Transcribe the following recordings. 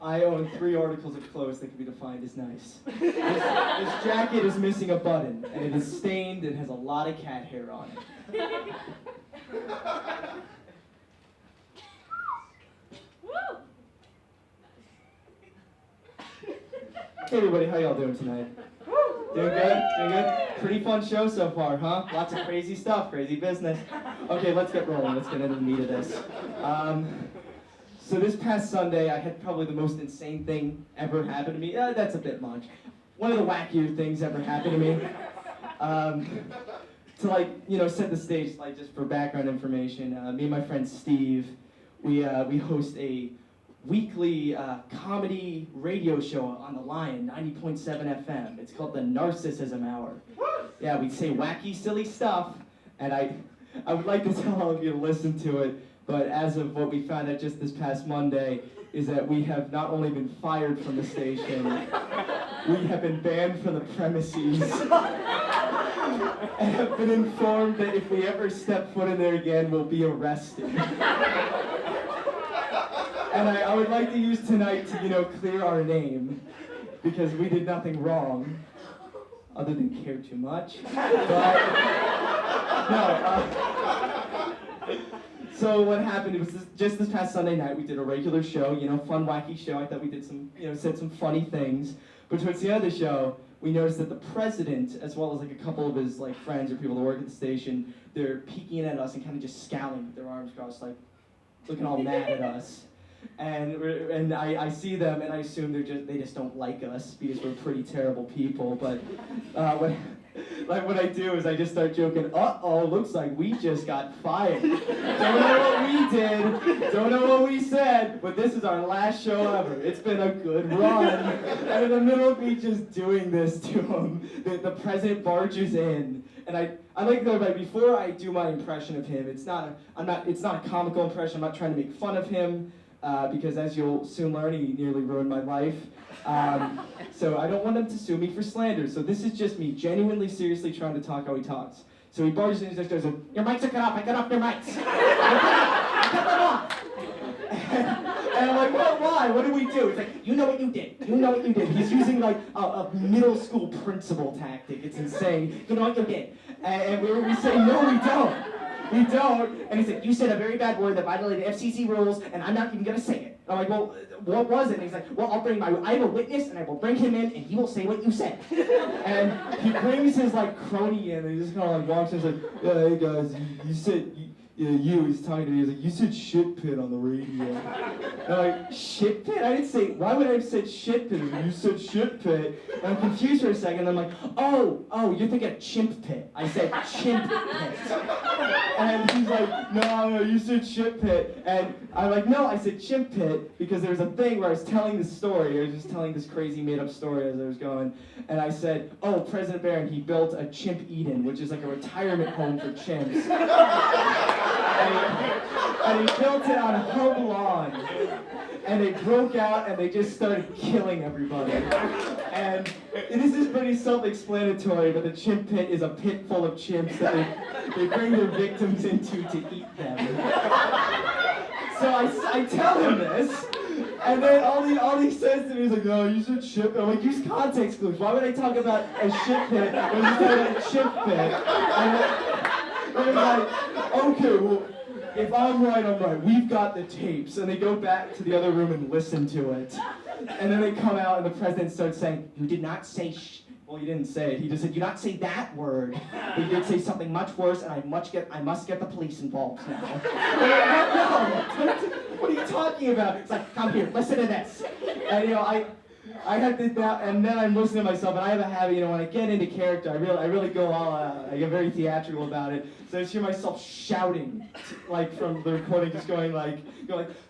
I own 3 articles of clothes that can be defined as nice. This jacket is missing a button, and it is stained and has a lot of cat hair on it. Hey everybody, how y'all doing tonight? Doing good? Doing good? Pretty fun show so far, huh? Lots of crazy stuff, crazy business. Okay, let's get rolling. Let's get into the meat of this. So this past Sunday, I had probably the most insane thing ever happen to me. That's a bit much. One of the wackier things ever happened to me. To set the stage, just for background information, me and my friend Steve, we host a weekly comedy radio show on the Lion, 90.7 FM. It's called the Narcissism Hour. Yeah, we say wacky, silly stuff, and I would like to tell all of you to listen to it, but as of what we found out just this past Monday, is that we have not only been fired from the station, we have been banned from the premises, and have been informed that if we ever step foot in there again, we'll be arrested. And I would like to use tonight to, clear our name, because we did nothing wrong, other than care too much. But, so what happened was just this past Sunday night, we did a regular show, fun, wacky show. I thought we did some, said some funny things. But towards the end of the show, we noticed that the president, as well as a couple of his friends or people that work at the station, they're peeking at us and kind of just scowling with their arms crossed, looking all mad at us. And I see them and I assume they just don't like us because we're pretty terrible people. But what I do is I just start joking. Looks like we just got fired. Don't know what we did, don't know what we said, but this is our last show ever. It's been a good run. And in the middle of me just doing this to him, the president barges in. And I like to go back before I do my impression of him. It's not a comical impression. I'm not trying to make fun of him. Because as you'll soon learn, he nearly ruined my life. So I don't want him to sue me for slander. So this is just me genuinely, seriously trying to talk how he talks. So he barges in and says, "Your mics are cut off. I cut off your mics. I cut them off." And I'm like, "Well, why? What did we do?" It's like, "You know what you did. You know what you did." He's using a middle school principal tactic. It's insane. "You know what you did." And we say, "No, we don't. We don't." And he said, "You said a very bad word that violated FCC rules, and I'm not even going to say it." I'm like, "Well, what was it?" And he's like, "Well, I have a witness, and I will bring him in, and he will say what you said." And he brings his, crony in, and he just kind of, walks in and is like, "Yeah, hey, guys, you said, he's talking to me, he's like, you said shit pit on the radio." And I'm like, "Shit pit? I didn't say, why would I have said shit pit?" You said shit pit. And I'm confused for a second, and I'm like, oh, you're thinking of chimp pit. I said chimp pit. And he's like, no, you said shit pit. And I'm like, no, I said chimp pit, because there was a thing where I was telling this story, I was just telling this crazy made-up story as I was going, and I said, President Barron, he built a Chimp Eden, which is like a retirement home for chimps. And he built it on a home lawn. And they broke out and they just started killing everybody. And this is pretty self-explanatory, but the chimp pit is a pit full of chimps that they bring their victims into to eat them. So I tell him this, and then all he says to me is like, "No, you said shit." I'm like, "Use context clues. Why would I talk about a shit pit when you said a chimp pit?" And he's like, "Okay, well, if I'm right, I'm right. We've got the tapes." And they go back to the other room and listen to it. And then they come out and the president starts saying, "You did not say Well, he didn't say it. He just said, "You not say that word." But he did say something much worse, and I must get the police involved now. No, what are you talking about? It's like, "Come here, listen to this." And I had to that, and then I'm listening to myself, and I have a habit, when I get into character, I really go all I get very theatrical about it. So I just hear myself shouting, from the recording, just going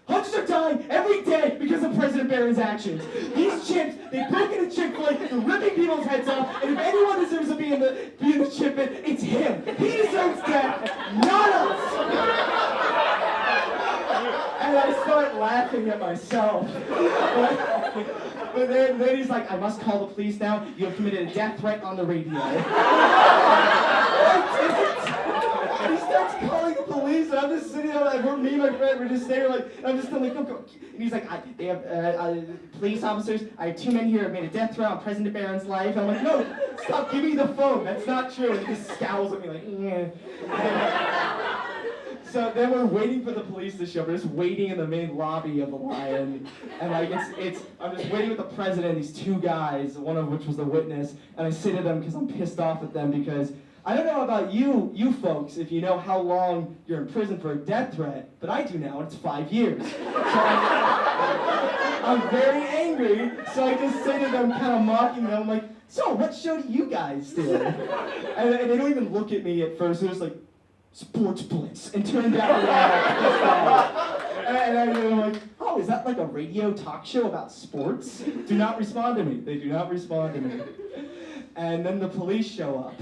"Hunters are dying every day because of President Barron's actions. These chimps, they broke into Chick-fil-A, they're ripping people's heads off, and if anyone deserves to be in the chimp pit, it's him. He deserves death, not us." And I start laughing at myself. But then he's like, "I must call the police now. You have committed a death threat on the radio." I didn't. He starts calling the police, and I'm just sitting there, me and my friend were just there, like, I'm just still like, go. And he's like, they have police officers. I have 2 men here who have made a death threat on President Barron's life. And I'm like, no, stop, give me the phone. That's not true. And he just scowls at me like, yeah. So then we're waiting for the police to show up. We're just waiting in the main lobby of the Lion, and like I'm just waiting with the president, these 2 guys, one of which was the witness, and I say to them because I'm pissed off at them because I don't know about you folks, if you know how long you're in prison for a death threat, but I do now, and it's 5 years. So I'm very angry, so I just say to them, kind of mocking them, like, so what show do you guys do? And they don't even look at me at first. They're just like, Sports Blitz, and turned down and I'm like, oh, is that like a radio talk show about sports? Do not respond to me. They do not respond to me. And then the police show up.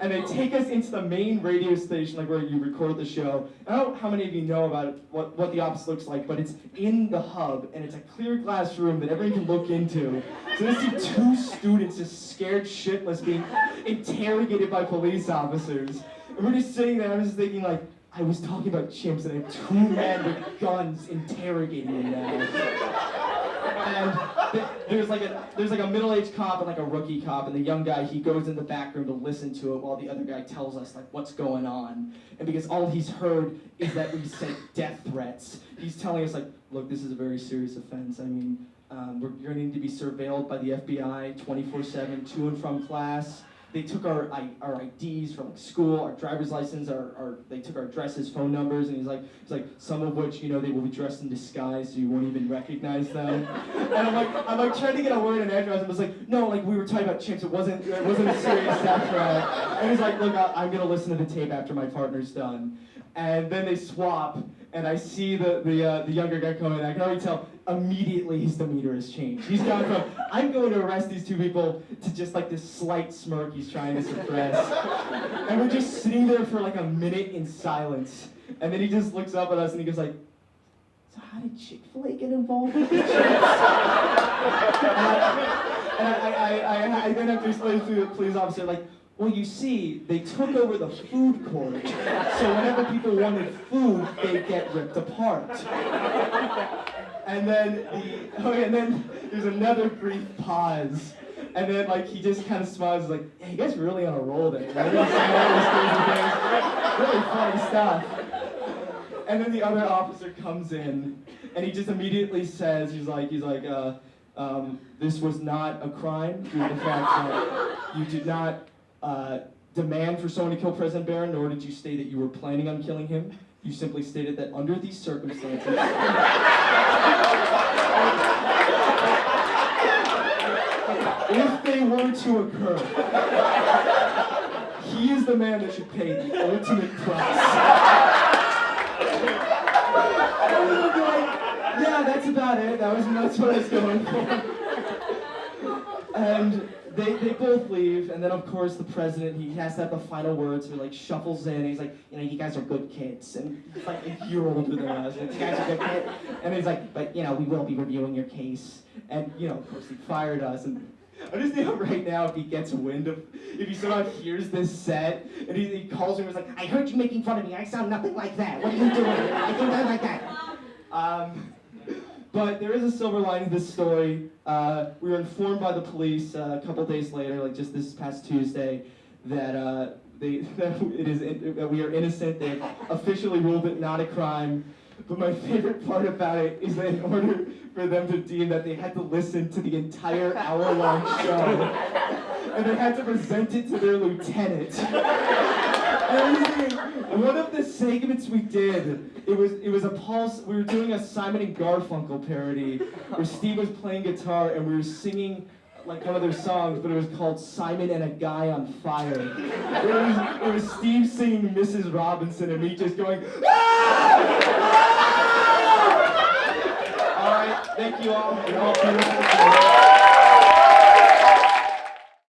And they take us into the main radio station, like where you record the show. I don't know how many of you know about it, what the office looks like, but it's in the hub, and it's a clear glass room that everyone can look into. So there's 2 students just scared shitless being interrogated by police officers. And we're just sitting there, I'm just thinking like, I was talking about chimps and I have 2 men with guns interrogating me now. And there's like a middle-aged cop and like a rookie cop, and the young guy, he goes in the back room to listen to it while the other guy tells us like what's going on. And because all he's heard is that we sent death threats, he's telling us like, look, this is a very serious offense. I mean, you're going to need to be surveilled by the FBI 24/7, to and from class. They took our IDs from school, our driver's license, they took our addresses, phone numbers, and he's like, some of which, you know, they will be dressed in disguise, so you won't even recognize them. And I'm like trying to get a word in edgewise, and I was like, no, like we were talking about chimps, it wasn't a serious death threat. And he's like, look, I'm gonna listen to the tape after my partner's done. And then they swap, and I see the younger guy come in, and I can already tell immediately his demeanor has changed. He's gone from, I'm going to arrest these 2 people, to just like this slight smirk he's trying to suppress. And we're just sitting there for like a minute in silence. And then he just looks up at us and he goes like, so how did Chick-fil-A get involved with the chips? I then have to explain to the police officer, like, well, you see, they took over the food court, so whenever people wanted food, they'd get ripped apart. And then there's another brief pause, and then like he just kind of smiles, like, yeah, you guys are really on a roll there. Right? Really funny stuff. And then the other officer comes in, and he just immediately says, he's like, this was not a crime due to the fact that you did not demand for someone to kill President Barron, nor did you state that you were planning on killing him. You simply stated that under these circumstances, if they were to occur, he is the man that should pay the ultimate price. Yeah, that's about it. That's what I was going for. And they both leave, and then of course the president, he has to have the final words, so he like shuffles in, and he's like, you know, you guys are good kids, and he's like a year older than us, and you guys are good kids, and he's like, but you know, we will be reviewing your case, and you know, of course he fired us, and I just think right now if he gets wind of, if he somehow hears this set, and he calls me and was like, I heard you making fun of me, I sound nothing like that, what are you doing? I do nothing like that. But there is a silver lining to this story. We were informed by the police a couple days later, like just this past Tuesday, that we are innocent. They officially ruled it not a crime. But my favorite part about it is that in order for them to deem that, they had to listen to the entire hour-long show, and they had to present it to their lieutenant. And one of the segments we did, it was a pulse. We were doing a Simon and Garfunkel parody where Steve was playing guitar and we were singing like one of their songs, but it was called Simon and a Guy on Fire. It was Steve singing Mrs. Robinson and me just going, ah! All right, thank you all. You're all beautiful.